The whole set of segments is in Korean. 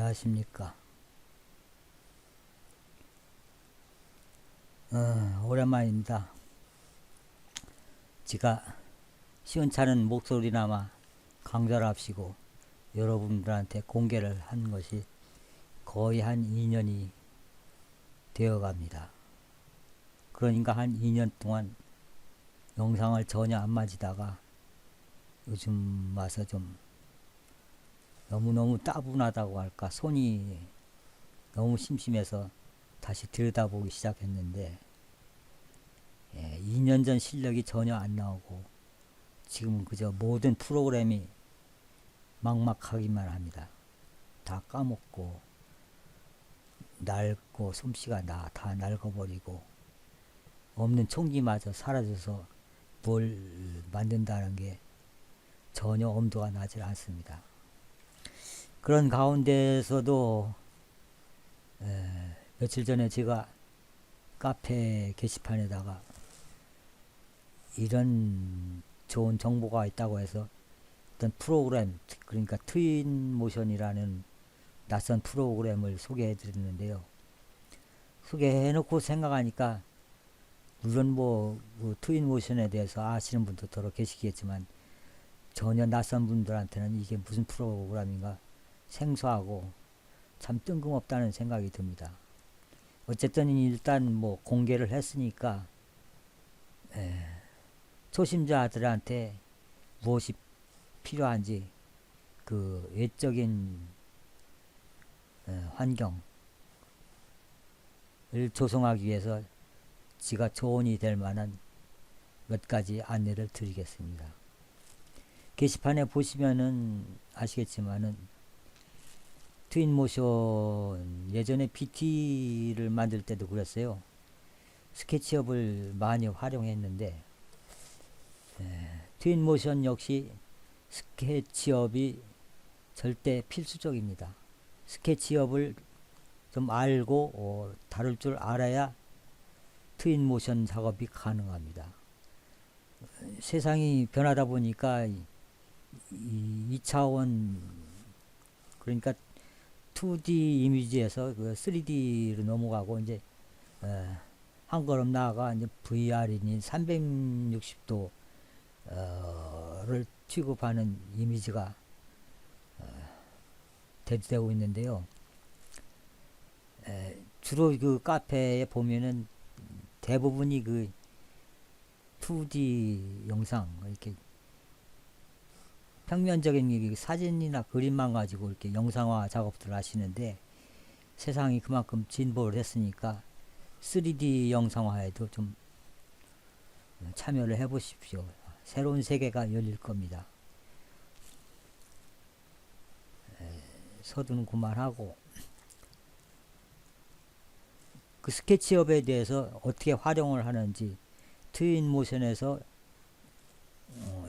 안녕하십니까. 오랜만입니다. 제가 시원찮은 목소리나마 강절합시고 여러분들한테 공개를 한 것이 거의 한 2년이 되어 갑니다. 그러니까 한 2년 동안 영상을 전혀 안 맞이다가 요즘 와서 좀 너무너무 따분하다고 할까, 손이 너무 심심해서 다시 들여다보기 시작했는데 2년 전 실력이 전혀 안 나오고 지금은 그저 모든 프로그램이 막막하기만 합니다. 다 까먹고 낡고 솜씨가 다 낡아버리고 없는 총기마저 사라져서 뭘 만든다는 게 전혀 엄두가 나질 않습니다. 그런 가운데서도 며칠 전에 제가 카페 게시판에다가 이런 좋은 정보가 있다고 해서 어떤 프로그램, 그러니까 트윈 모션이라는 낯선 프로그램을 소개해 드렸는데요. 소개해놓고 생각하니까 물론 그 트윈 모션에 대해서 아시는 분도 더러 계시겠지만 전혀 낯선 분들한테는 이게 무슨 프로그램인가 생소하고 참 뜬금없다는 생각이 듭니다. 어쨌든 일단 공개를 했으니까 초심자들한테 무엇이 필요한지 그 외적인 환경을 조성하기 위해서 지가 조언이 될 만한 몇 가지 안내를 드리겠습니다. 게시판에 보시면은 아시겠지만은 트윈모션 예전에 PT를 만들 때도 그랬어요. 스케치업을 많이 활용했는데 트윈모션 역시 스케치업이 절대 필수적입니다. 스케치업을 좀 알고 다룰 줄 알아야 트윈모션 작업이 가능합니다. 세상이 변하다 보니까 2차원 그러니까 2D 이미지에서 그 3D로 넘어가고 이제 한 걸음 나아가 이제 VR이니 360도를 취급하는 이미지가 대두되고 있는데요. 주로 그 카페에 보면은 대부분이 그 2D 영상 이렇게 평면적인 사진이나 그림만 가지고 이렇게 영상화 작업들을 하시는데 세상이 그만큼 진보를 했으니까 3D 영상화에도 좀 참여를 해 보십시오. 새로운 세계가 열릴 겁니다. 서두는 그만하고 그 스케치업에 대해서 어떻게 활용을 하는지 트윈모션에서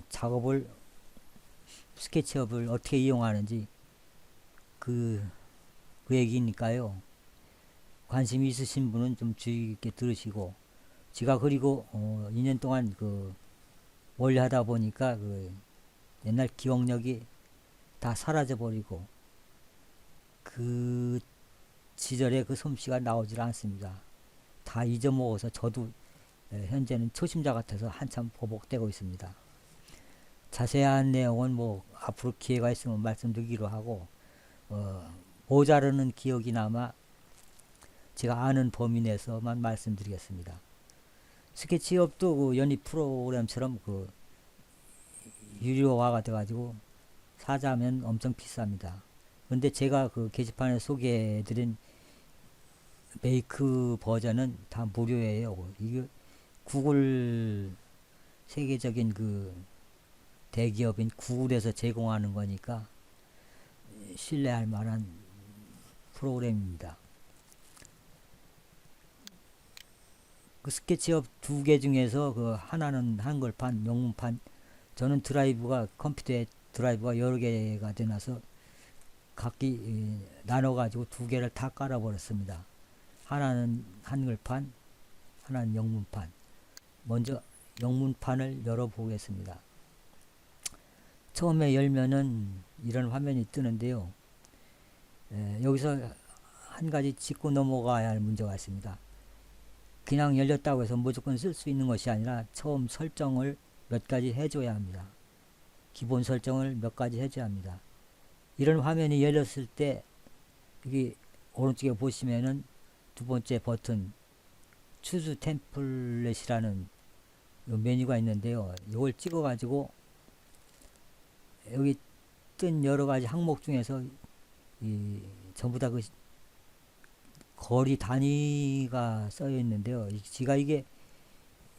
작업을 스케치업을 어떻게 이용하는지 그 얘기니까요. 관심이 있으신 분은 좀 주의 깊게 들으시고 제가 그리고 2년 동안 그 원래 하다 보니까 그 옛날 기억력이 다 사라져 버리고 그 시절에 그 솜씨가 나오질 않습니다. 다 잊어먹어서 저도 현재는 초심자 같아서 한참 보복되고 있습니다. 자세한 내용은 앞으로 기회가 있으면 말씀드리기로 하고 모자르는 기억이나마 제가 아는 범위 내에서만 말씀드리겠습니다. 스케치업도 그 연립 프로그램처럼 그 유료화가 돼가지고 사자면 엄청 비쌉니다. 근데 제가 그 게시판에 소개해드린 메이크 버전은 다 무료예요. 이게 구글 세계적인 그 대기업인 구글에서 제공하는 거니까 신뢰할 만한 프로그램입니다. 그 스케치업 2개 중에서 그 하나는 한글판, 영문판. 저는 컴퓨터에 드라이브가 여러 개가 되나서 각기 나눠가지고 2개를 다 깔아버렸습니다. 하나는 한글판, 하나는 영문판. 먼저 영문판을 열어보겠습니다. 처음에 열면은 이런 화면이 뜨는데요. 여기서 한 가지 짚고 넘어가야 할 문제가 있습니다. 그냥 열렸다고 해서 무조건 쓸 수 있는 것이 아니라 처음 설정을 몇 가지 해줘야 합니다. 기본 설정을 몇 가지 해줘야 합니다. 이런 화면이 열렸을 때 여기 오른쪽에 보시면은 두 번째 버튼 추즈 템플릿이라는 메뉴가 있는데요. 이걸 찍어 가지고 여기 뜬 여러 가지 항목 중에서 전부 다 그 거리 단위가 써 있는데요. 지가 이게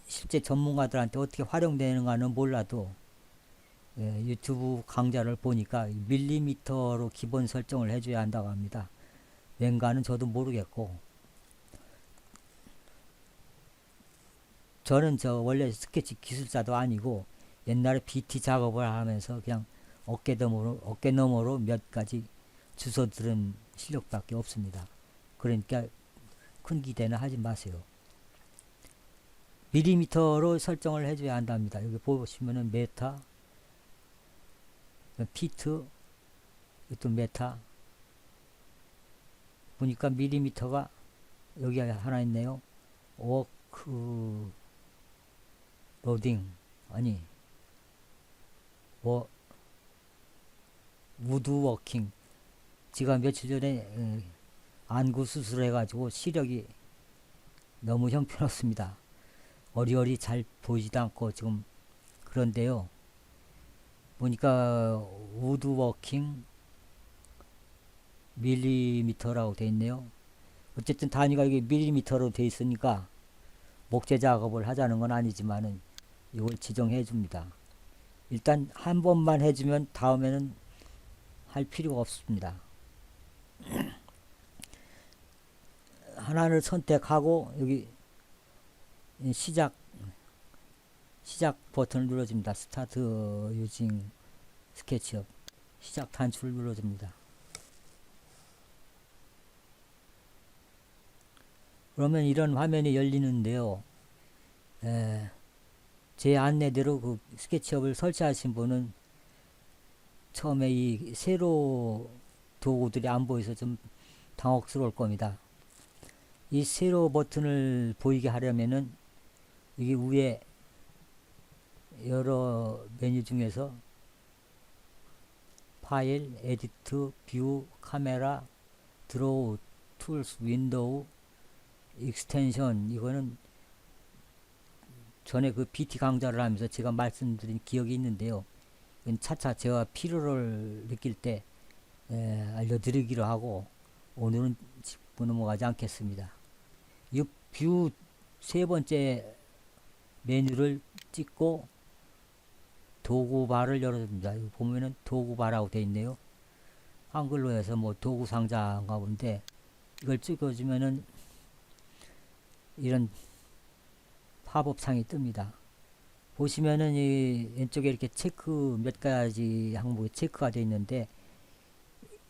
실제 전문가들한테 어떻게 활용되는가는 몰라도 유튜브 강좌를 보니까 밀리미터로 기본 설정을 해줘야 한다고 합니다. 왠가는 저도 모르겠고, 저는 원래 스케치 기술자도 아니고 옛날에 BT 작업을 하면서 그냥 어깨너머로 몇 가지 주워 들은 실력밖에 없습니다. 그러니까 큰 기대는 하지 마세요. 밀리미터로 설정을 해줘야 한답니다. 여기 보시면은 메타, 피트, 또 메타 보니까 밀리미터가 여기 하나 있네요. 워크 로딩 아니 우드워킹. 제가 며칠 전에 안구 수술해 가지고 시력이 너무 형편없습니다. 어리어리 잘 보이지도 않고 지금 그런데요. 보니까 우드워킹 밀리미터라고 돼 있네요. 어쨌든 단위가 이게 밀리미터로 돼 있으니까 목재 작업을 하자는 건 아니지만은 이걸 지정해 줍니다. 일단 한 번만 해주면 다음에는 할 필요가 없습니다. 하나를 선택하고 여기 시작 버튼을 눌러줍니다. 스타트 유징 스케치업 시작 단추를 눌러줍니다. 그러면 이런 화면이 열리는데요. 제 안내대로 그 스케치업을 설치하신 분은 처음에 이 세로 도구들이 안 보여서 좀 당혹스러울 겁니다. 이 세로 버튼을 보이게 하려면은 여기 위에 여러 메뉴 중에서 파일, 에디트, 뷰, 카메라, 드로우, 툴스, 윈도우, 익스텐션, 이거는 전에 그 BT 강좌를 하면서 제가 말씀드린 기억이 있는데요. 이건 차차 제가 필요를 느낄 때 알려드리기로 하고 오늘은 짚고 넘어가지 않겠습니다. 이 뷰 세 번째 메뉴를 찍고 도구바를 열어줍니다. 여기 보면은 도구바라고 되어 있네요. 한글로 해서 뭐 도구 상자인가 본데 이걸 찍어주면은 이런 팝업 창이 뜹니다. 보시면은 이 왼쪽에 이렇게 체크 몇 가지 항목이 체크가 되어 있는데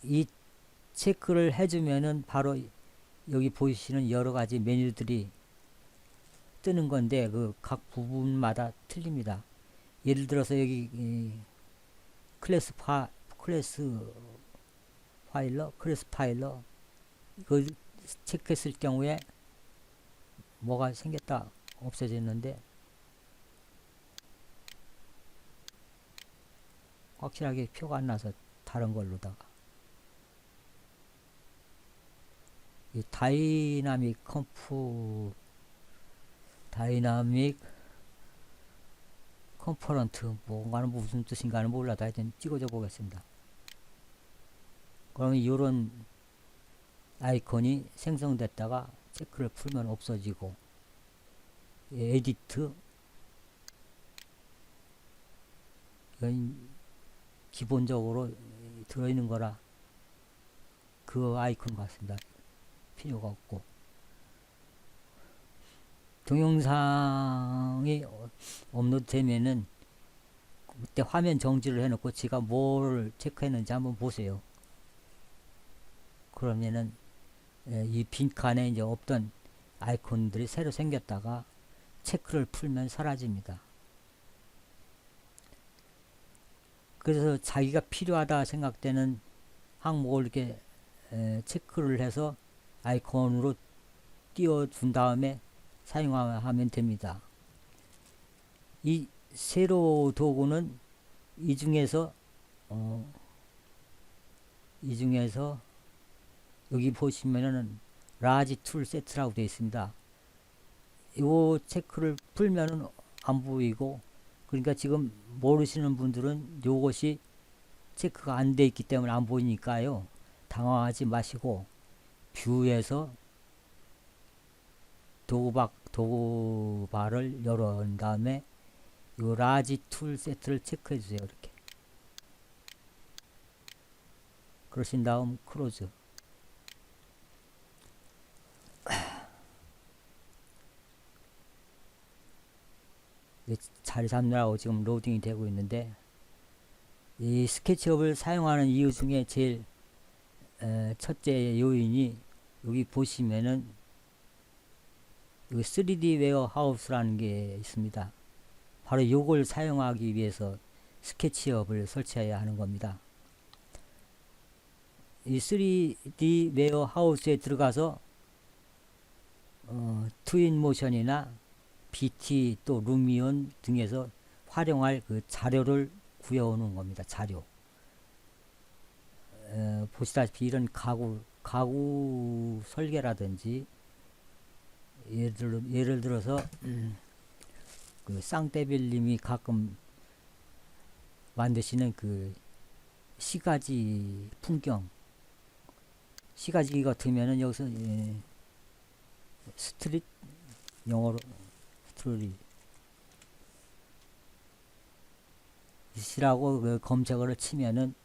이 체크를 해주면은 바로 여기 보이시는 여러 가지 메뉴들이 뜨는 건데 그 각 부분마다 틀립니다. 예를 들어서 여기 클래스 파일러 이걸 체크했을 경우에 뭐가 생겼다 없어졌는데 확실하게 표가 안 나서 다른 걸로다가 이 다이나믹 컴포넌트 뭔가는 무슨 뜻인가는 몰라도 하여튼 찍어줘 보겠습니다. 그러면 이런 아이콘이 생성됐다가 체크를 풀면 없어지고 에디트 이건 기본적으로 들어있는 거라 그 아이콘 같습니다. 필요가 없고 동영상이 업로드 되면은 그때 화면 정지를 해놓고 제가 뭘 체크했는지 한번 보세요. 그러면은 이 빈칸에 이제 없던 아이콘들이 새로 생겼다가 체크를 풀면 사라집니다. 그래서 자기가 필요하다 생각되는 항목을 이렇게 체크를 해서 아이콘으로 띄워준 다음에 사용하면 됩니다. 이 세로 도구는 이 중에서 여기 보시면은 라지 툴 세트라고 되어 있습니다. 이 체크를 풀면은 안 보이고, 그러니까 지금 모르시는 분들은 요것이 체크가 안 돼 있기 때문에 안 보이니까요, 당황하지 마시고 뷰에서 도구바를 열어온 다음에 요 라지 툴 세트를 체크해 주세요. 이렇게 그러신 다음 클로즈. 자리 잡느라고 지금 로딩이 되고 있는데, 이 스케치업을 사용하는 이유 중에 제일 첫째 요인이 여기 보시면은 여기 3D 웨어하우스라는 게 있습니다. 바로 요걸 사용하기 위해서 스케치업을 설치해야 하는 겁니다. 이 3D 웨어하우스에 들어가서 트윈모션이나 BT 또 루미온 등에서 활용할 그 자료를 구해오는 겁니다. 자료. 보시다시피 이런 가구 설계라든지, 예를 들어서 그 쌍떼빌님이 가끔 만드시는 그 시가지 풍경, 시가지 같으면은 여기서 스트릿, 영어로 스트릿 이라고 그 검색어를 치면은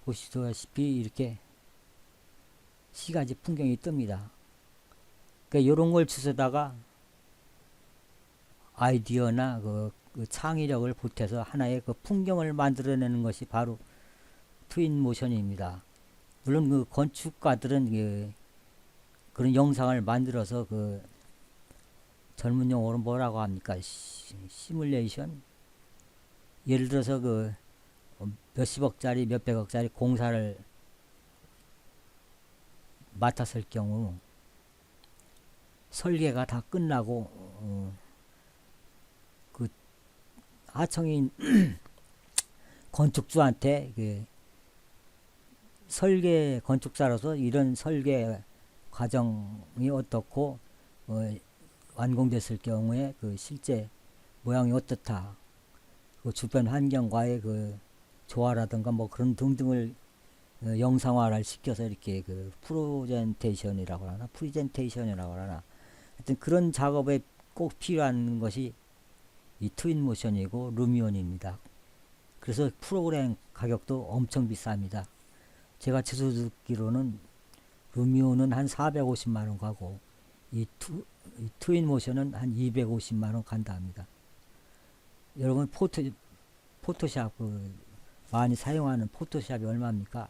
보시다시피 이렇게 시가지 풍경이 뜹니다. 그러니까 요런 걸 주워다가 아이디어나 그 창의력을 보태서 하나의 그 풍경을 만들어내는 것이 바로 트윈 모션입니다. 물론 그 건축가들은 그런 영상을 만들어서 그 젊은 용어로 뭐라고 합니까? 시뮬레이션? 예를 들어서 그 몇십억짜리 몇백억짜리 공사를 맡았을 경우 설계가 다 끝나고 그 하청인 건축주한테 그 설계 건축사로서 이런 설계 과정이 어떻고 완공됐을 경우에 그 실제 모양이 어떻다, 그 주변 환경과의 그 조화라든가 뭐 그런 등등을 영상화를 시켜서 이렇게 그 프레젠테이션이라고 하나 하여튼 그런 작업에 꼭 필요한 것이 이 트윈 모션이고 루미온입니다. 그래서 프로그램 가격도 엄청 비쌉니다. 제가 주소 듣기로는 루미온은 한 450만원 가고 이 트윈 모션은 한 250만원 간다 합니다. 여러분 포토샵 많이 사용하는 포토샵이 얼마입니까?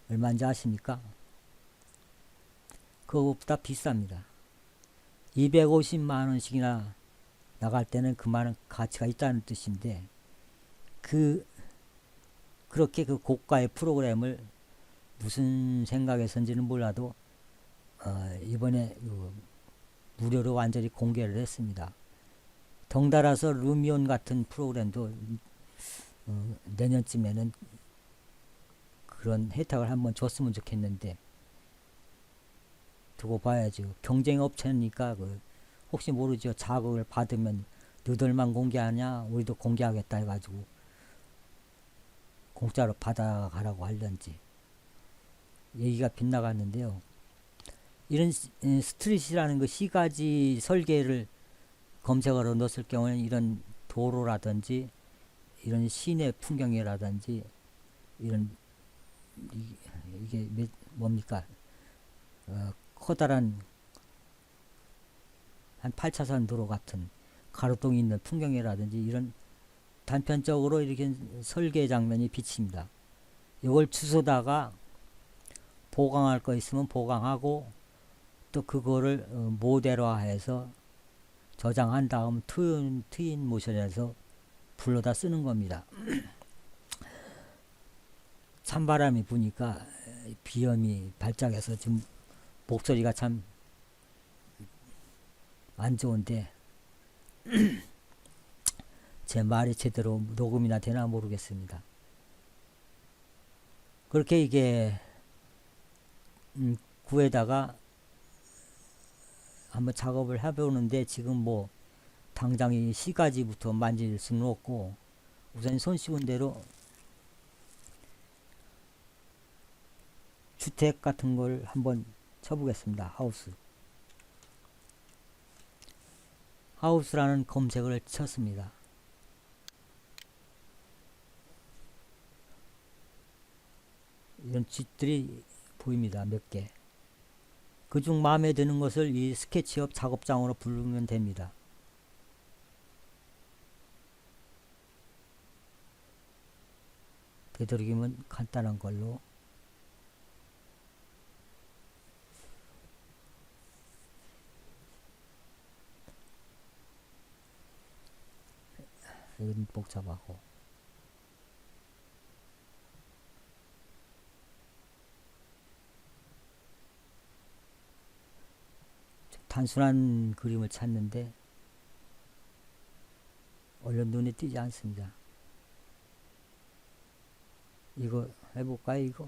얼마인지 아십니까? 그것보다 비쌉니다. 250만원씩이나 나갈 때는 그만한 가치가 있다는 뜻인데, 그렇게 그 고가의 프로그램을 무슨 생각에서인지는 몰라도 이번에 무료로 완전히 공개를 했습니다. 덩달아서 루미온 같은 프로그램도 내년쯤에는 그런 혜택을 한번 줬으면 좋겠는데, 두고 봐야죠. 경쟁 업체니까 혹시 모르죠. 자극을 받으면 너들만 공개하냐, 우리도 공개하겠다 해가지고 공짜로 받아가라고 하려는지 얘기가 빗나갔는데요. 이런 스트릿이라는 그 시가지 설계를 검색어로 넣었을 경우에는 이런 도로라든지 이런 시내 풍경이라든지 이런 이게 뭡니까? 커다란 한 8차선 도로 같은 가로등이 있는 풍경이라든지 이런 단편적으로 이렇게 설계 장면이 비칩니다. 이걸 주워다가 보강할 거 있으면 보강하고, 또 그거를 모델화해서 저장한 다음 트윈 모션에서 불러다 쓰는 겁니다. 찬바람이 부니까 비염이 발작해서 지금 목소리가 참 안 좋은데 제 말이 제대로 녹음이나 되나 모르겠습니다. 그렇게 이게 구에다가 한번 작업을 해보는데 지금 뭐 당장 이 시가지부터 만질 수는 없고 우선 손쉬운 대로 주택 같은 걸 한번 쳐보겠습니다. 하우스라는 검색을 쳤습니다. 이런 집들이 보입니다. 몇 개. 그중 마음에 드는 것을 이 스케치업 작업장으로 부르면 됩니다. 되도록이면 간단한 걸로 이건 복잡하고 단순한 그림을 찾는데 얼른 눈에 띄지 않습니다. 이거 해볼까요? 이거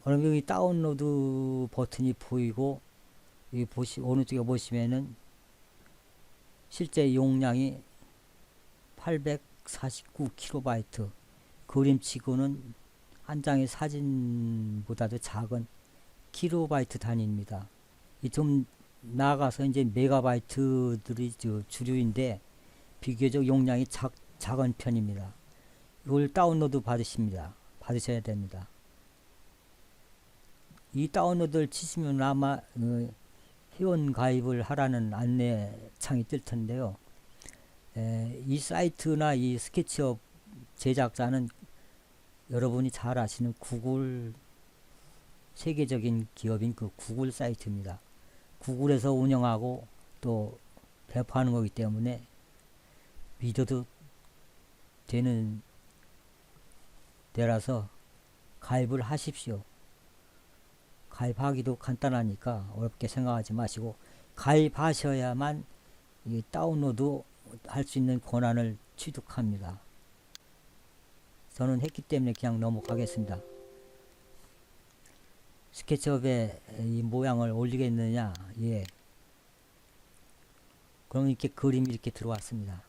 그럼 여기 다운로드 버튼이 보이고 여기 오른쪽에 보시면은 실제 용량이 849KB, 그림치고는 한 장의 사진보다도 작은 킬로바이트 단위입니다. 이 좀 나아가서 이제 메가바이트들이 주류인데 비교적 용량이 작은 편입니다. 이걸 다운로드 받으셔야 됩니다. 이 다운로드를 치시면 아마 회원 가입을 하라는 안내창이 뜰 텐데요. 이 사이트나 이 스케치업 제작자는 여러분이 잘 아시는 구글, 세계적인 기업인 그 구글 사이트입니다. 구글에서 운영하고 또 배포하는 거기 때문에 믿어도 되는 데라서 가입을 하십시오. 가입하기도 간단하니까 어렵게 생각하지 마시고 가입하셔야만 이 다운로드 할 수 있는 권한을 취득합니다. 저는 했기 때문에 그냥 넘어가겠습니다. 스케치업에 이 모양을 올리겠느냐? 예. 그럼 이렇게 그림이 이렇게 들어왔습니다.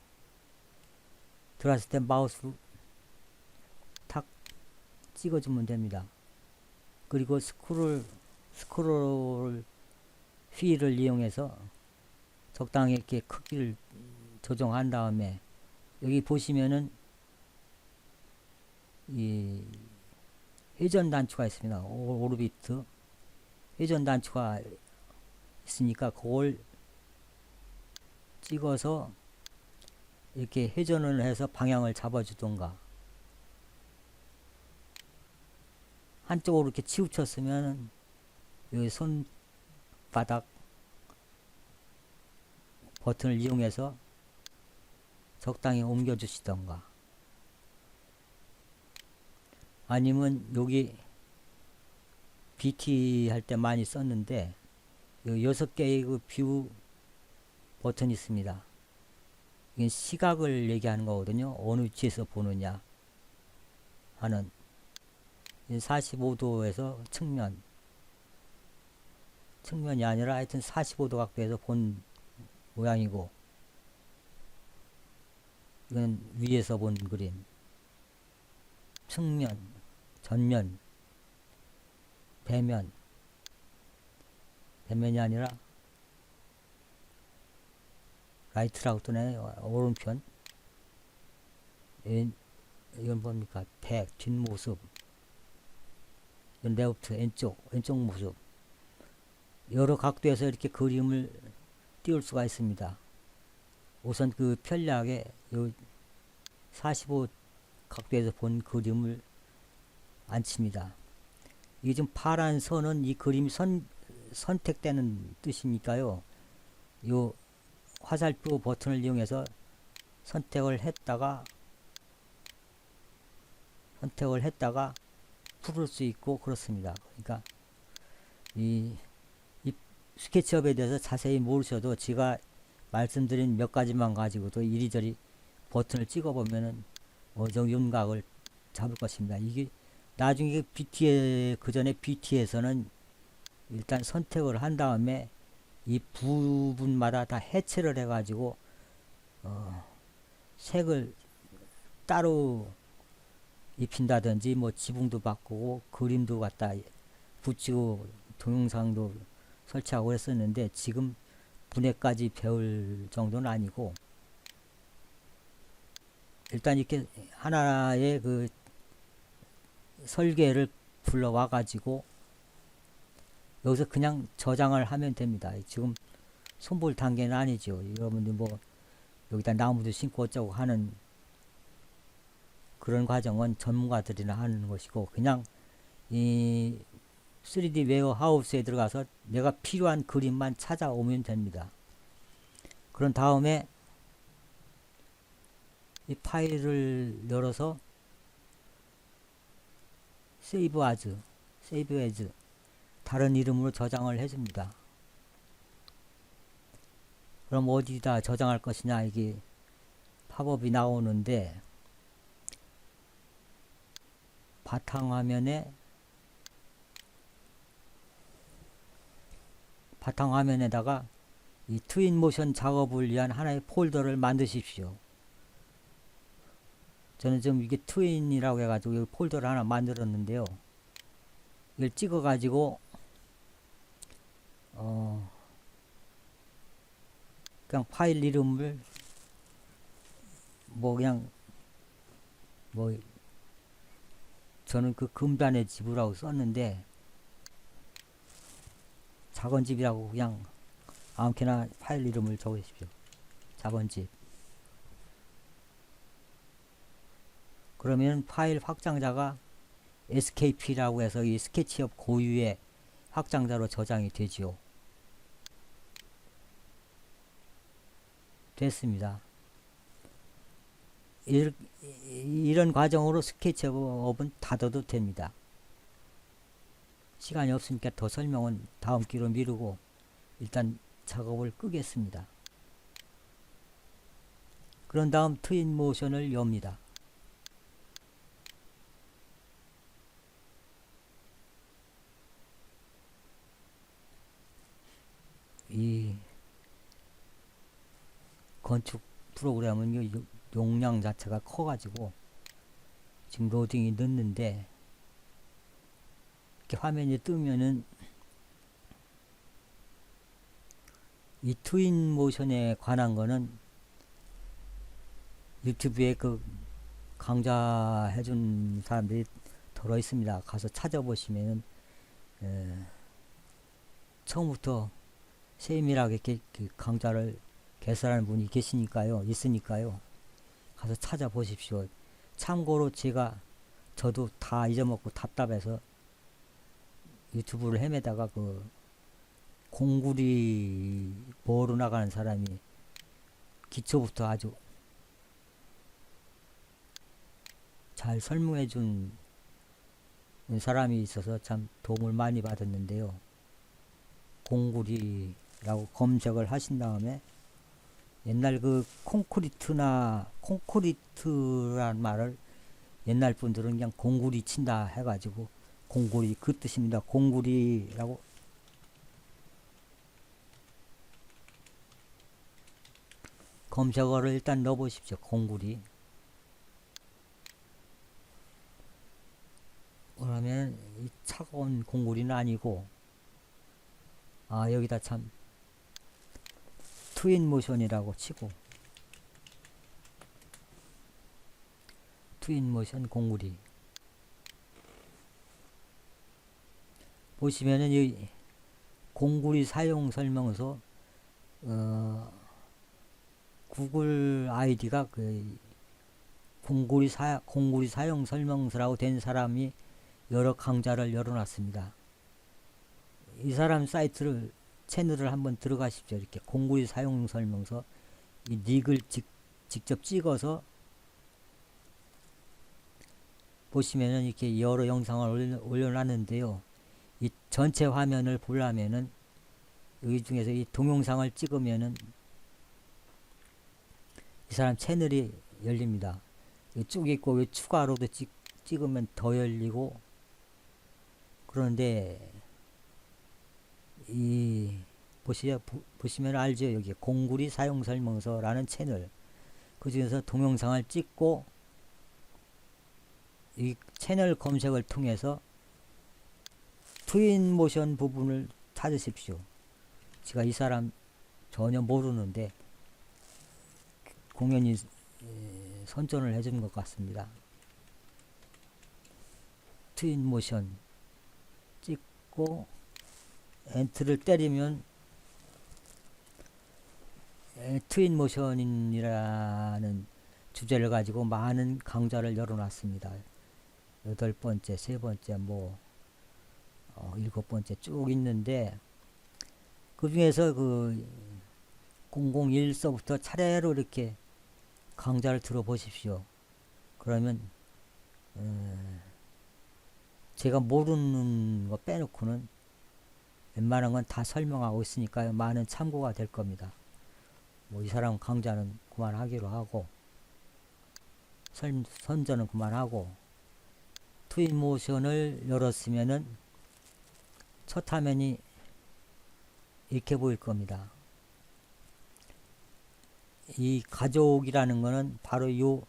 들어왔을 때 마우스로 탁 찍어주면 됩니다. 그리고 스크롤 휠을 이용해서 적당히 이렇게 크기를 조정한 다음에 여기 보시면은 이 회전 단추가 있습니다. 오르비트 회전 단추가 있으니까 그걸 찍어서 이렇게 회전을 해서 방향을 잡아주던가, 한쪽으로 이렇게 치우쳤으면 여기 손바닥 버튼을 이용해서 적당히 옮겨 주시던가, 아니면 여기 BT 할 때 많이 썼는데 6개의 그 뷰 버튼이 있습니다. 이게 시각을 얘기하는 거거든요. 어느 위치에서 보느냐 하는. 45도에서 측면이 아니라 하여튼 45도 각도에서 본 모양이고, 이건 위에서 본 그림. 측면, 전면, 배면이 아니라 라이트라고 뜨네. 오른편. 이건 뭡니까? 백, 뒷모습. 이건 레프트, 왼쪽 모습. 여러 각도에서 이렇게 그림을 띄울 수가 있습니다. 우선 그 편리하게 45 각도에서 본 그림을 안 칩니다. 이게 좀 파란 선은 이 그림이 선택되는 뜻이니까요. 요 화살표 버튼을 이용해서 선택을 했다가 풀을 수 있고 그렇습니다. 그러니까 이 스케치업에 대해서 자세히 모르셔도 제가 말씀드린 몇 가지만 가지고도 이리저리 버튼을 찍어보면은 어느 정도 윤곽을 잡을 것입니다. 이게 나중에 그 전에 BT에서는 일단 선택을 한 다음에 이 부분마다 다 해체를 해가지고 색을 따로 입힌다든지 뭐 지붕도 바꾸고 그림도 갖다 붙이고 동영상도 설치하고 했었는데 지금 분해까지 배울 정도는 아니고 일단 이렇게 하나의 그 설계를 불러와 가지고 여기서 그냥 저장을 하면 됩니다. 지금 손볼 단계는 아니죠. 여러분들 뭐 여기다 나무도 심고 어쩌고 하는 그런 과정은 전문가들이나 하는 것이고 그냥 이 3D 웨어하우스에 들어가서 내가 필요한 그림만 찾아오면 됩니다. 그런 다음에 이 파일을 열어서 세이브 에즈 다른 이름으로 저장을 해줍니다. 그럼 어디다 저장할 것이냐 이게 팝업이 나오는데 바탕화면에다가 이 트윈모션 작업을 위한 하나의 폴더를 만드십시오. 저는 지금 이게 트윈이라고 해가지고 여기 폴더를 하나 만들었는데요. 이걸 찍어가지고 그냥 파일 이름을 그냥 저는 그 금단의 집이라고 썼는데 작은 집이라고 그냥 아무렇게나 파일 이름을 적으십시오. 작은 집. 그러면 파일 확장자가 SKP라고 해서 이 스케치업 고유의 확장자로 저장이 되지요. 됐습니다. 이런 과정으로 스케치업은 닫아도 됩니다. 시간이 없으니까 더 설명은 다음 기로 미루고 일단 작업을 끄겠습니다. 그런 다음 트윈모션을 엽니다. 이 건축 프로그램은 용량 자체가 커가지고 지금 로딩이 늦는데 이렇게 화면이 뜨면은 이 트윈 모션에 관한 거는 유튜브에 그 강좌 해준 사람들이 들어 있습니다. 가서 찾아보시면은 처음부터 세밀하게 이렇게 강좌를 개설하는 분이 있으니까요. 가서 찾아보십시오. 참고로 저도 다 잊어먹고 답답해서 유튜브를 헤매다가 그 공구리 보러 나가는 사람이 기초부터 아주 잘 설명해 준 사람이 있어서 참 도움을 많이 받았는데요. 공구리라고 검색을 하신 다음에 옛날 그 콘크리트란 말을 옛날 분들은 그냥 공구리 친다 해가지고 공구리 그 뜻입니다. 공구리라고 검색어를 일단 넣어보십시오. 공구리. 그러면 이 차가운 공구리는 아니고 여기다 참 트윈 모션이라고 치고 트윈 모션 공구리 보시면은 이 공구리 사용 설명서 구글 아이디가 그 공구리 사용 설명서라고 된 사람이 여러 강좌를 열어놨습니다. 이 사람 사이트를 채널을 한번 들어가십시오. 이렇게 공구리 사용 설명서 이 닉을 직접 찍어서 보시면은 이렇게 여러 영상을 올려놨는데요. 이 전체 화면을 보려면은 여기 중에서 이 동영상을 찍으면은 이 사람 채널이 열립니다. 쭉 있고 추가로도 찍으면 더 열리고, 그런데 이 보시면 알죠. 여기 공구리 사용 설명서라는 채널, 그 중에서 동영상을 찍고 이 채널 검색을 통해서 트윈 모션 부분을 찾으십시오. 제가 이 사람 전혀 모르는데 공연히 선전을 해준 것 같습니다. 트윈 모션 찍고 엔트를 때리면 트윈 모션이라는 주제를 가지고 많은 강좌를 열어놨습니다. 8번째, 3번째, 뭐 7번째 쭉 있는데, 그 중에서 그 001서부터 차례로 이렇게 강좌를 들어보십시오. 그러면 제가 모르는 거 빼놓고는 웬만한 건 다 설명하고 있으니까요. 많은 참고가 될 겁니다. 뭐 이 사람 강좌는 그만하기로 하고, 선전은 그만하고, 트윈 모션을 열었으면은 첫 화면이 이렇게 보일 겁니다. 이 가족이라는 거는 바로 요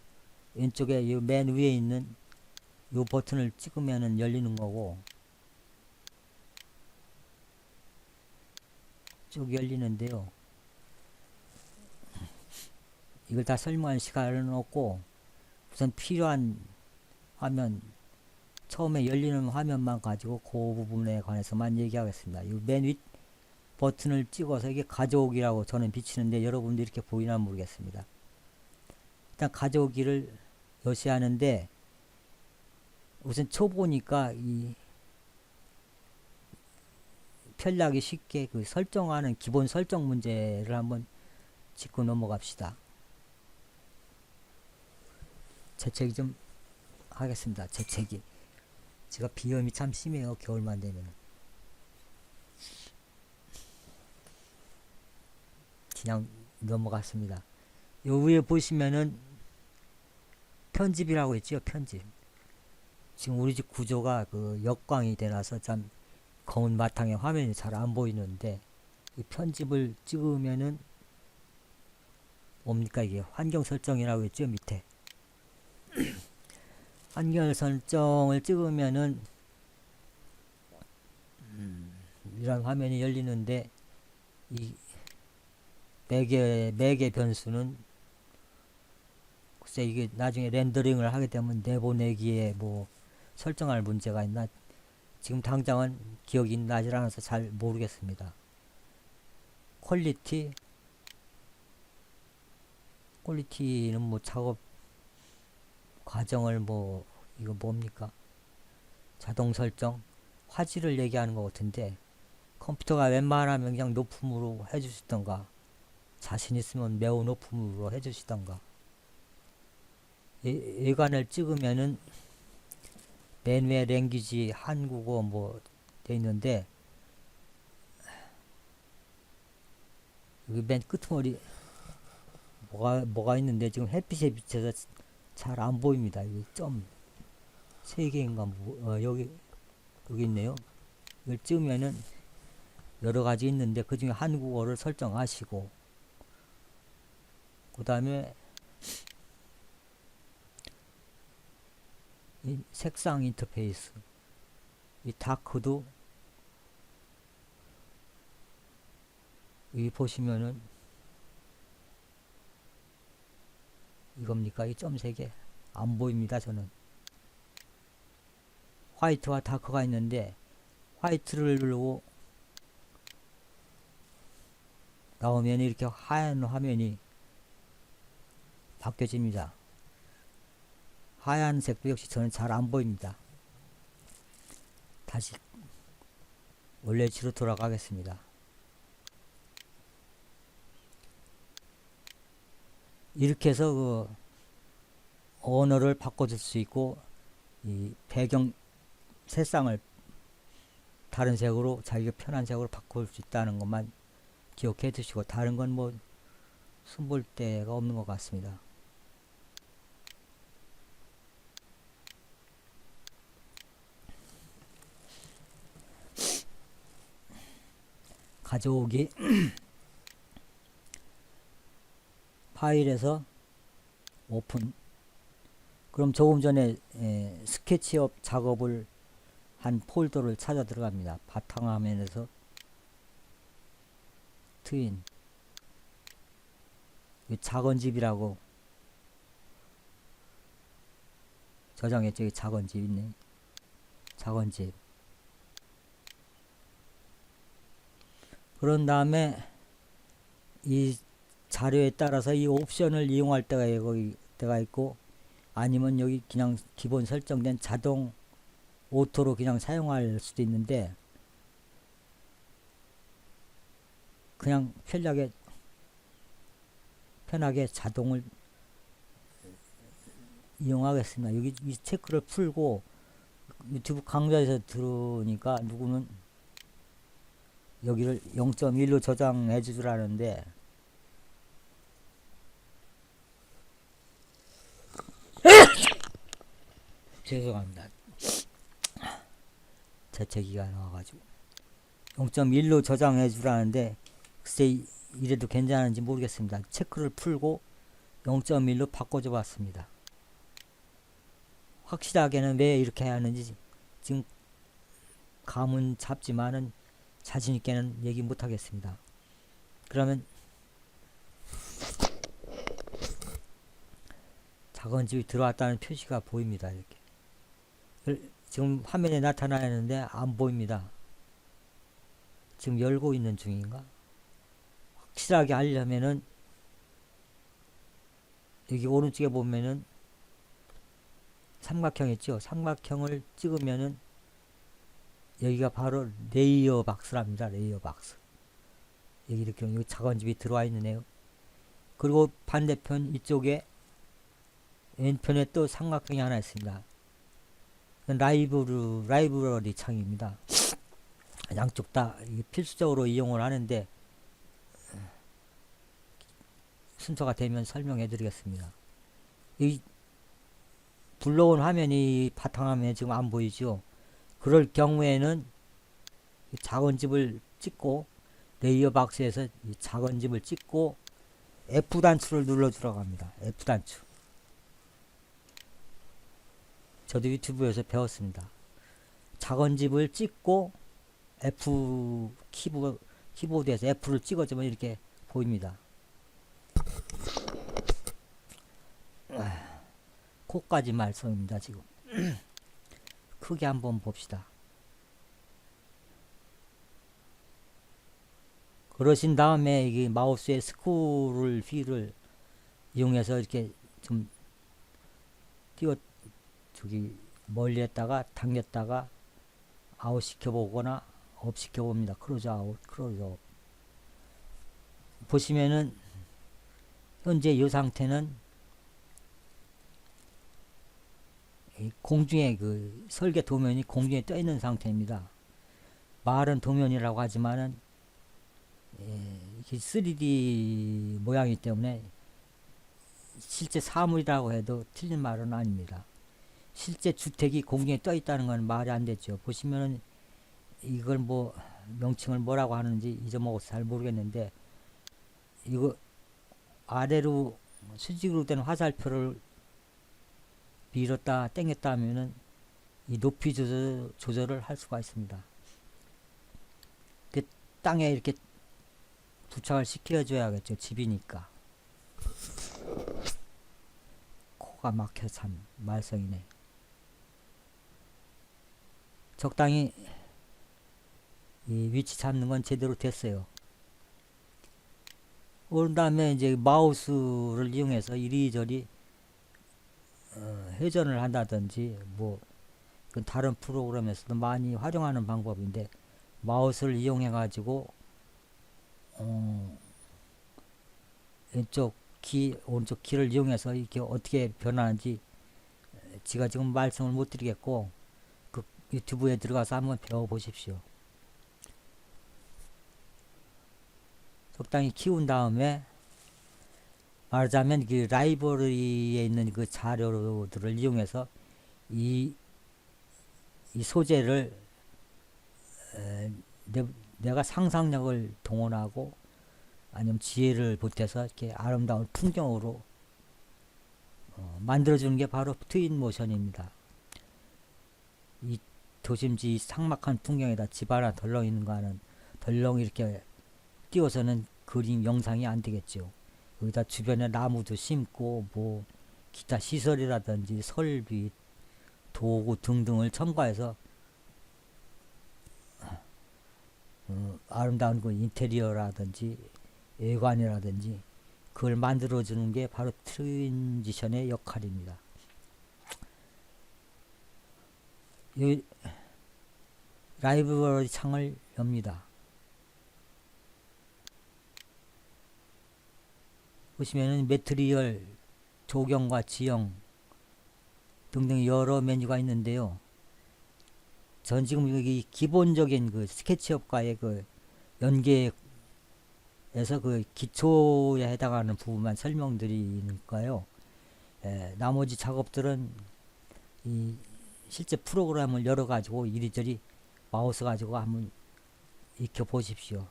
왼쪽에 요 맨 위에 있는 요 버튼을 찍으면은 열리는 거고, 쭉 열리는데요. 이걸 다 설명할 시간은 없고, 우선 필요한 화면, 처음에 열리는 화면만 가지고 그 부분에 관해서만 얘기하겠습니다. 이 맨 윗 버튼을 찍어서 이게 가져오기라고 저는 비치는데 여러분들 이렇게 보이나 모르겠습니다. 일단 가져오기를 여시하는데, 우선 초보니까 이 편리하게 쉽게 그 설정하는 기본 설정 문제를 한번 짚고 넘어갑시다. 재채기 좀 하겠습니다. 재채기. 제가 비염이 참 심해요. 겨울만 되면. 그냥 넘어갔습니다. 요 위에 보시면은 편집이라고 있죠. 편집. 지금 우리 집 구조가 그 역광이 되나서 참 검은 바탕에 화면이 잘 안 보이는데, 이 편집을 찍으면은 뭡니까 이게 환경 설정이라고 있죠. 밑에 환경 설정을 찍으면은 이런 화면이 열리는데, 이 매개 변수는 글쎄 이게 나중에 렌더링을 하게 되면 내보내기에 뭐 설정할 문제가 있나 지금 당장은 기억이 나질 않아서 잘 모르겠습니다. 퀄리티는 뭐 작업 과정을 뭐 이거 뭡니까 자동 설정 화질을 얘기하는 것 같은데, 컴퓨터가 웬만하면 그냥 높음으로 해주시던가, 자신 있으면 매우 높음으로 해주시던가. 예관을 찍으면은 맨 위에 랭귀지 한국어 뭐 돼 있는데, 여기 맨 끄트머리 뭐가 있는데 지금 햇빛에 비쳐서 잘 안 보입니다. 여기 점 3개인가 뭐, 여기 있네요. 이걸 찍으면은 여러 가지 있는데 그 중에 한국어를 설정하시고, 그 다음에 이 색상 인터페이스, 이 다크도 여기 보시면은 이겁니까? 이 점 3개 안 보입니다. 저는 화이트와 다크가 있는데, 화이트를 누르고 나오면 이렇게 하얀 화면이 바뀌어집니다. 하얀색도 역시 저는 잘 안 보입니다. 다시 원래 위치로 돌아가겠습니다. 이렇게 해서 그 언어를 바꿔줄 수 있고, 이 배경 색상을 다른 색으로 자기가 편한 색으로 바꿀 수 있다는 것만 기억해 두시고, 다른 건 뭐 손볼 데가 없는 것 같습니다. 가져오기 파일에서 오픈. 그럼 조금 전에 스케치업 작업을 한 폴더를 찾아 들어갑니다. 바탕화면에서 트윈, 작은 집이라고 저장했죠. 여기 작은 집 있네. 작은 집. 그런 다음에 이 자료에 따라서 이 옵션을 이용할 때가 있고, 아니면 여기 그냥 기본 설정된 자동 오토로 그냥 사용할 수도 있는데, 그냥 편하게 자동을 이용하겠습니다. 여기 이 체크를 풀고, 유튜브 강좌에서 들으니까 누구는 여기를 0.1로 저장해 주라는데, 죄송합니다. 재채기가 나와가지고 0.1로 저장해 주라는데, 글쎄 이래도 괜찮은지 모르겠습니다. 체크를 풀고 0.1로 바꿔줘 봤습니다. 확실하게는 왜 이렇게 해야 하는지 지금 감은 잡지만은 자신있게는 얘기 못하겠습니다. 그러면 작은 집이 들어왔다는 표시가 보입니다. 이렇게 지금 화면에 나타나는데 안 보입니다. 지금 열고 있는 중인가? 확실하게 하려면은 여기 오른쪽에 보면은 삼각형 있죠? 삼각형을 찍으면은 여기가 바로 레이어 박스랍니다. 레이어 박스. 여기 이렇게 여기 작은 집이 들어와 있네요. 그리고 반대편 이쪽에 왼편에 또 삼각형이 하나 있습니다. 라이브러리 창입니다. 양쪽 다 필수적으로 이용을 하는데, 순서가 되면 설명해 드리겠습니다. 이 불러온 화면이 바탕화면에 지금 안 보이죠? 그럴 경우에는 작은 집을 찍고, 레이어 박스에서 이 작은 집을 찍고 F단추를 눌러 주라고 합니다. F단추. 저도 유튜브에서 배웠습니다. 작은 집을 찍고 F 키보드에서 F를 찍어주면 이렇게 보입니다. 코까지 말씀입니다. 지금 크게 한번 봅시다. 그러신 다음에 이게 마우스의 스크롤 휠을 이용해서 이렇게 좀 멀리 했다가 당겼다가 아웃 시켜보거나 업 시켜봅니다. 크로즈 아웃, 크로즈 업. 보시면은 현재 이 상태는 공중에 설계 도면이 공중에 떠 있는 상태입니다. 말은 도면이라고 하지만은 이게 3D 모양이기 때문에 실제 사물이라고 해도 틀린 말은 아닙니다. 실제 주택이 공중에 떠 있다는 건 말이 안 되죠. 보시면은 이걸 뭐 명칭을 뭐라고 하는지 잊어먹어서 잘 모르겠는데, 이거 아래로 수직으로 된 화살표를 밀었다 당겼다 하면은 이 높이 조절을 할 수가 있습니다. 땅에 이렇게 부착을 시켜줘야겠죠. 집이니까. 코가 막혀 참 말썽이네. 적당히 이 위치 잡는 건 제대로 됐어요. 그런 다음에 이제 마우스를 이용해서 이리저리 회전을 한다든지, 뭐 다른 프로그램에서도 많이 활용하는 방법인데, 마우스를 이용해 가지고 왼쪽 키, 오른쪽 키를 이용해서 이렇게 어떻게 변하는지 제가 지금 말씀을 못 드리겠고 그 유튜브에 들어가서 한번 배워보십시오. 적당히 키운 다음에 말하자면 그 라이브러리에 있는 그 자료들을 이용해서 이, 이 소재를 내가 상상력을 동원하고 아니면 지혜를 보태서 이렇게 아름다운 풍경으로 만들어주는 게 바로 트윈 모션입니다. 이 도심지 삭막한 풍경에다 집 하나 덜렁 있는 거 하는 덜렁 이렇게 띄워서는 그림 영상이 안 되겠죠. 여기다 주변에 나무도 심고 뭐 기타 시설이라든지 설비 도구 등등을 첨가해서 아름다운 그 인테리어라든지 외관이라든지 그걸 만들어주는 게 바로 트랜지션의 역할입니다. 이 라이브러리 창을 엽니다. 보시면은 매트리얼, 조경과 지형 등등 여러 메뉴가 있는데요. 전 지금 여기 기본적인 그 스케치업과의 그 연계에서 그 기초에 해당하는 부분만 설명드리니까요. 나머지 작업들은 이 실제 프로그램을 열어가지고 이리저리 마우스 가지고 한번 익혀 보십시오.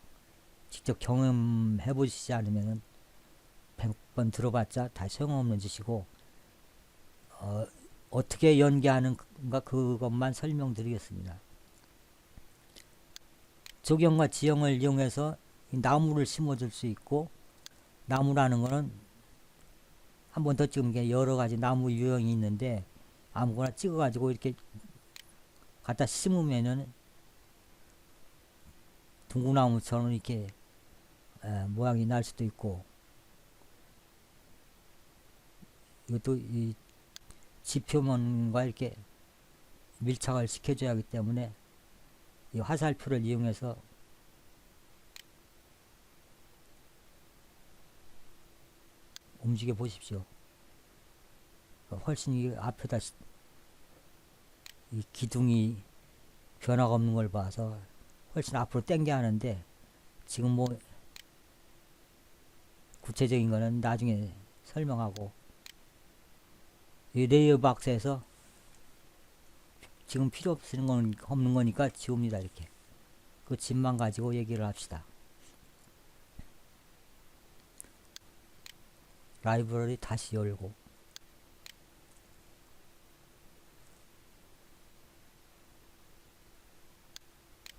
직접 경험해 보시지 않으면 100번 들어봤자 다 소용없는 짓이고 어떻게 연계하는가 그것만 설명드리겠습니다. 조경과 지형을 이용해서 나무를 심어줄 수 있고 나무라는 거는 한 번 더 찍은 게 여러 가지 나무 유형이 있는데 아무거나 찍어가지고 이렇게 갖다 심으면은 둥구나무처럼 이렇게 모양이 날 수도 있고 이것도 이 지표면과 이렇게 밀착을 시켜줘야 하기 때문에 이 화살표를 이용해서 움직여 보십시오. 훨씬 이 앞에다 이 기둥이 변화가 없는 걸 봐서 훨씬 앞으로 당겨 하는데 지금 뭐 구체적인 거는 나중에 설명하고 이 레이어 박스에서 지금 필요 없는 거니까 지웁니다. 이렇게 그 집만 가지고 얘기를 합시다. 라이브러리 다시 열고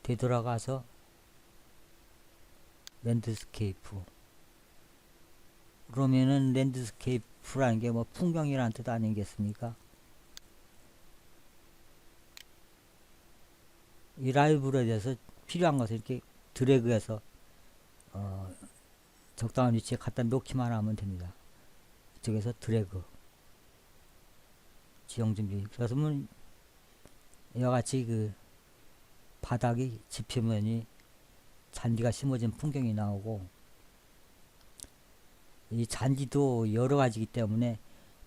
되돌아가서 랜드스케이프 그러면은 랜드스케이프라는 게 뭐 풍경이라는 뜻 아니겠습니까? 이 라이브러리에서 필요한 것을 이렇게 드래그해서 적당한 위치에 갖다 놓기만 하면 됩니다. 이쪽에서 드래그 지형 준비 그래서면 이와 같이 그 바닥이 지표면이 잔디가 심어진 풍경이 나오고 이 잔디도 여러 가지이기 때문에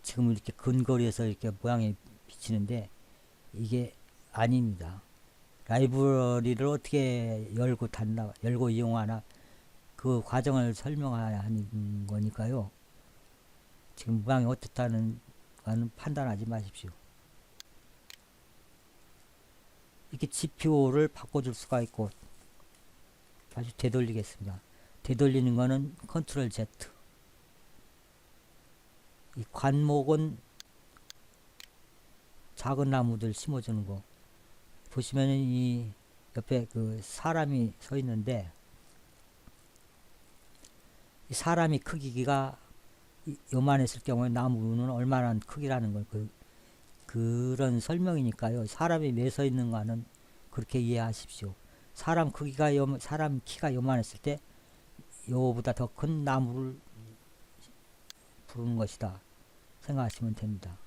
지금 이렇게 근거리에서 이렇게 모양이 비치는데 이게 아닙니다. 라이브러리를 어떻게 열고 이용하나 그 과정을 설명하는 거니까요. 지금 모양이 어떻다는 거는 판단하지 마십시오. 이렇게 지표를 바꿔줄 수가 있고 다시 되돌리겠습니다. 되돌리는 거는 컨트롤 Z. 이 관목은 작은 나무들 심어주는 거 보시면은 이 옆에 그 사람이 서 있는데 이 사람이 크기가 요만했을 경우에 나무는 얼마나 크기라는 걸 그런 설명이니까요. 사람이 매 서 있는가는 그렇게 이해하십시오. 사람 키가 요만했을 때 요보다 더 큰 나무를 부르는 것이다 생각하시면 됩니다.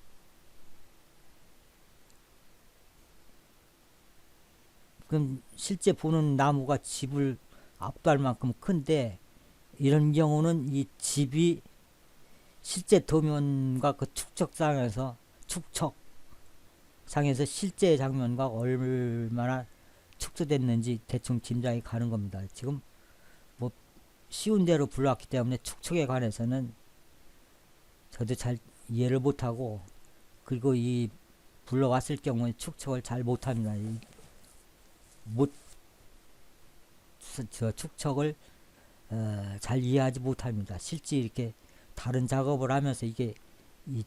지금 실제 보는 나무가 집을 압도할 만큼 큰데, 이런 경우는 이 집이 실제 도면과 그 축척상에서 실제 장면과 얼마나 축소됐는지 대충 짐작이 가는 겁니다. 지금 뭐 쉬운 대로 불러왔기 때문에 축척에 관해서는 저도 잘 이해를 못하고, 그리고 이 불러왔을 경우에 축척을 잘 못합니다. 못, 축척을 잘 이해하지 못합니다. 실제 이렇게 다른 작업을 하면서 이게 이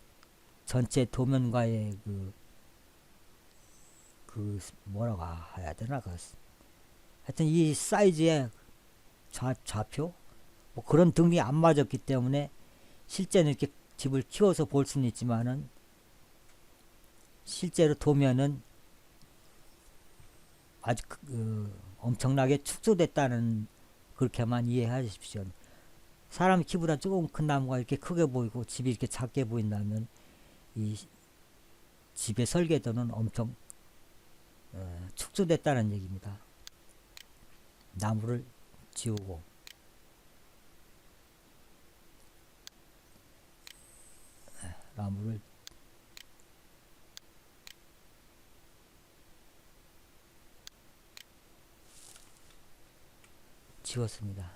전체 도면과의 뭐라고 해야 되나, 하여튼 이 사이즈의 좌표 뭐 그런 등이 안 맞았기 때문에 실제는 이렇게 집을 키워서 볼 수는 있지만은 실제로 도면은 아주 엄청나게 축소됐다는, 그렇게만 이해하십시오. 사람 키보다 조금 큰 나무가 이렇게 크게 보이고 집이 이렇게 작게 보인다면 이 집의 설계도는 엄청 축소됐다는 얘기입니다. 나무를 지우고 나무를 지웠습니다.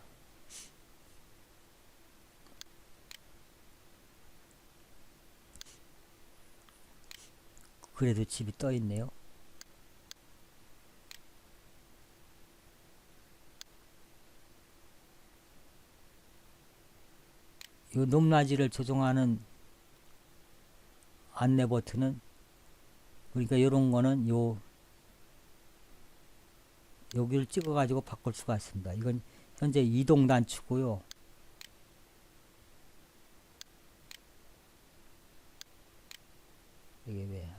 그래도 집이 떠 있네요. 이 높낮이를 조정하는 안내 버튼은, 그러니까 이런 거는 여기를 찍어 가지고 바꿀 수가 있습니다. 이건 현재 이동 단추고요. 이게 왜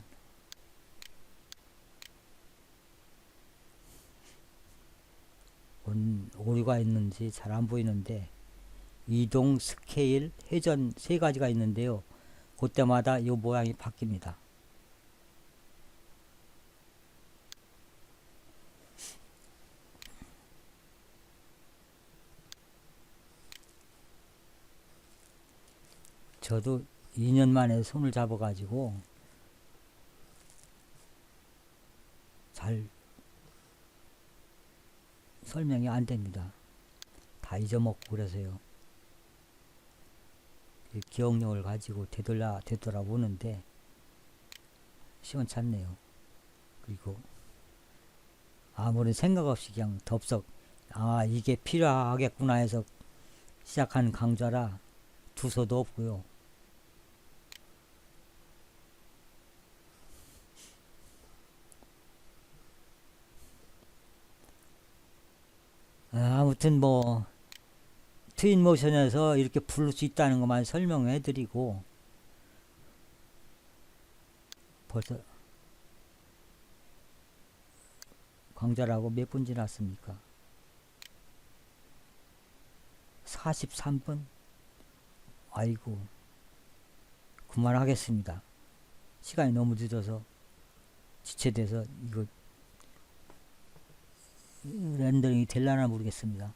오류가 있는지 잘 안 보이는데, 이동, 스케일, 회전 세 가지가 있는데요. 그때마다 이 모양이 바뀝니다. 저도 2년 만에 손을 잡아가지고 잘 설명이 안 됩니다. 다 잊어먹고 그래서요. 기억력을 가지고 되돌아보는데 시원찮네요. 그리고 아무런 생각 없이 그냥 덥석 이게 필요하겠구나 해서 시작한 강좌라 두서도 없고요. 아무튼 뭐 트윈모션에서 이렇게 부를 수 있다는 것만 설명해 드리고, 벌써 강좌라고 몇 분 지났습니까? 43분? 아이고, 그만하겠습니다. 시간이 너무 늦어서 지체돼서 이거 렌더링이 될려나 모르겠습니다.